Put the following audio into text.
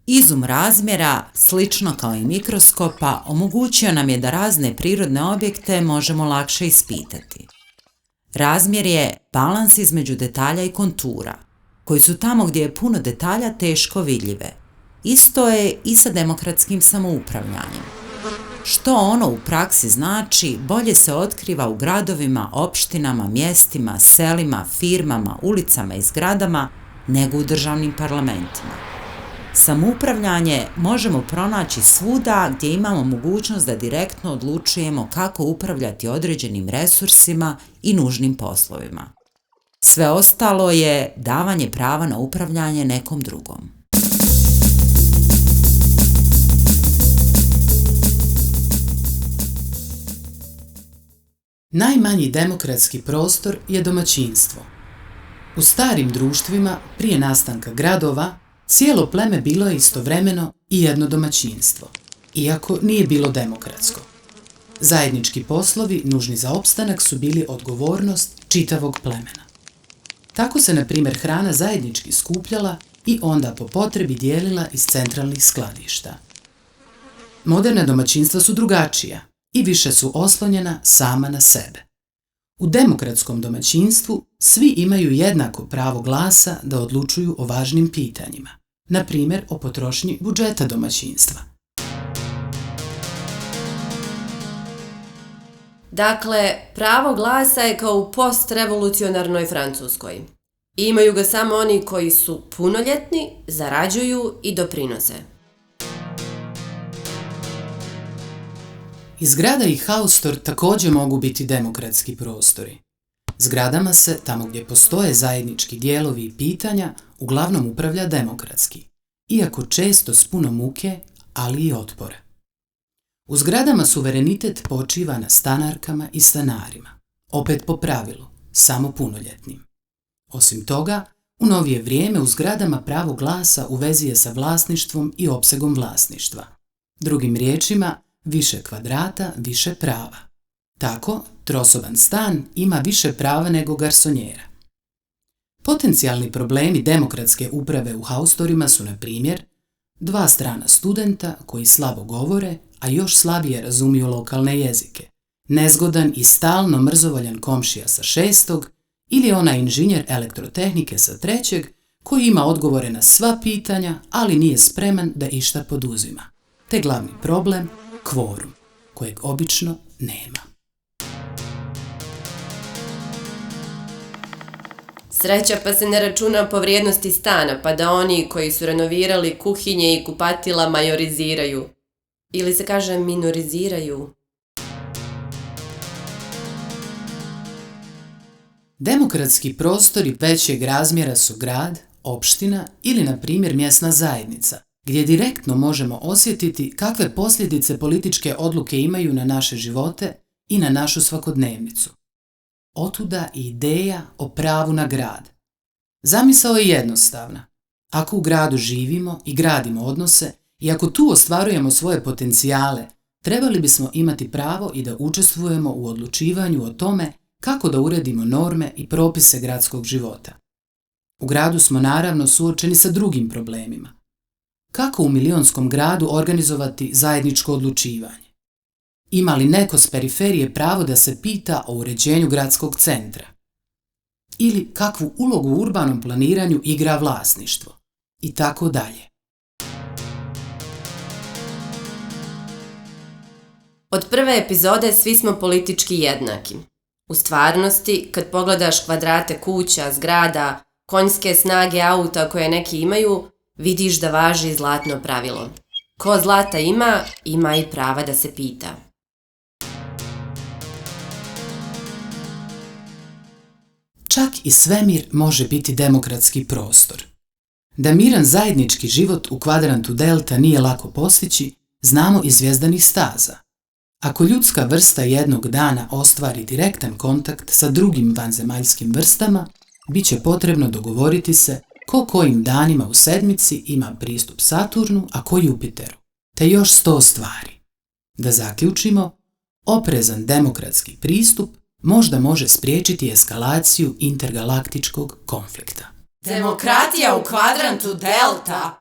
Izum razmjera, slično kao i mikroskopa, omogućio nam je da razne prirodne objekte možemo lakše ispitati. Razmjer je balans između detalja i kontura, koji su tamo gdje je puno detalja teško vidljive. Isto je i sa demokratskim samoupravljanjem. Što ono u praksi znači, bolje se otkriva u gradovima, opštinama, mjestima, selima, firmama, ulicama i zgradama nego u državnim parlamentima. Samoupravljanje možemo pronaći svuda gdje imamo mogućnost da direktno odlučujemo kako upravljati određenim resursima i nužnim poslovima. Sve ostalo je davanje prava na upravljanje nekom drugom. Najmanji demokratski prostor je domaćinstvo. U starim društvima, prije nastanka gradova, cijelo pleme bilo je istovremeno i jedno domaćinstvo, iako nije bilo demokratsko. Zajednički poslovi, nužni za opstanak, su bili odgovornost čitavog plemena. Tako se, na primjer, hrana zajednički skupljala i onda po potrebi dijelila iz centralnih skladišta. Moderna domaćinstva su drugačija i više su oslonjena sama na sebe. U demokratskom domaćinstvu svi imaju jednako pravo glasa da odlučuju o važnim pitanjima, na primjer o potrošnji budžeta domaćinstva. Dakle, pravo glasa je kao u postrevolucionarnoj Francuskoj. Imaju ga samo oni koji su punoljetni, zarađuju i doprinose. I zgrada i haustor također mogu biti demokratski prostori. Zgradama se, tamo gdje postoje zajednički dijelovi i pitanja, uglavnom upravlja demokratski, iako često s puno muke, ali i otpora. U zgradama suverenitet počiva na stanarkama i stanarima, opet po pravilu, samo punoljetnim. Osim toga, u novije vrijeme u zgradama pravo glasa u vezi je sa vlasništvom i opsegom vlasništva. Drugim riječima, više kvadrata, više prava. Tako, trosoban stan ima više prava nego garsonjera. Potencijalni problemi demokratske uprave u haustorima su, na primjer, 2 strana studenta koji slabo govore, a još slabije razumiju lokalne jezike, nezgodan i stalno mrzovoljan komšija sa 6. ili onaj inženjer elektrotehnike sa 3. koji ima odgovore na sva pitanja, ali nije spreman da išta poduzima. Te glavni problem, kvorum, kojeg obično nema. Sreća pa se ne računa po vrijednosti stana, pa da oni koji su renovirali kuhinje i kupatila majoriziraju. Ili se kaže minoriziraju. Demokratski prostori većeg razmjera su grad, opština ili, na primjer, mjesna zajednica, gdje direktno možemo osjetiti kakve posljedice političke odluke imaju na naše živote i na našu svakodnevnicu. Otuda i ideja o pravu na grad. Zamisao je jednostavna. Ako u gradu živimo i gradimo odnose i ako tu ostvarujemo svoje potencijale, trebali bismo imati pravo i da učestvujemo u odlučivanju o tome kako da uredimo norme i propise gradskog života. U gradu smo naravno suočeni sa drugim problemima. Kako u milionskom gradu organizovati zajedničko odlučivanje? Ima li neko s periferije pravo da se pita o uređenju gradskog centra? Ili kakvu ulogu u urbanom planiranju igra vlasništvo? I tako dalje. Od prve epizode svi smo politički jednaki. U stvarnosti, kad pogledaš kvadrate kuća, zgrada, konjske snage auta koje neki imaju, vidiš da važi zlatno pravilo. Ko zlata ima, ima i prava da se pita. Čak i svemir može biti demokratski prostor. Da miran zajednički život u kvadrantu delta nije lako postići, znamo iz zvjezdanih staza. Ako ljudska vrsta jednog dana ostvari direktan kontakt sa drugim vanzemaljskim vrstama, bit će potrebno dogovoriti se ko kojim danima u sedmici ima pristup Saturnu, a ko Jupiteru, te još 100 stvari. Da zaključimo, oprezan demokratski pristup možda može spriječiti eskalaciju intergalaktičkog konflikta. Demokratija u kvadrantu delta!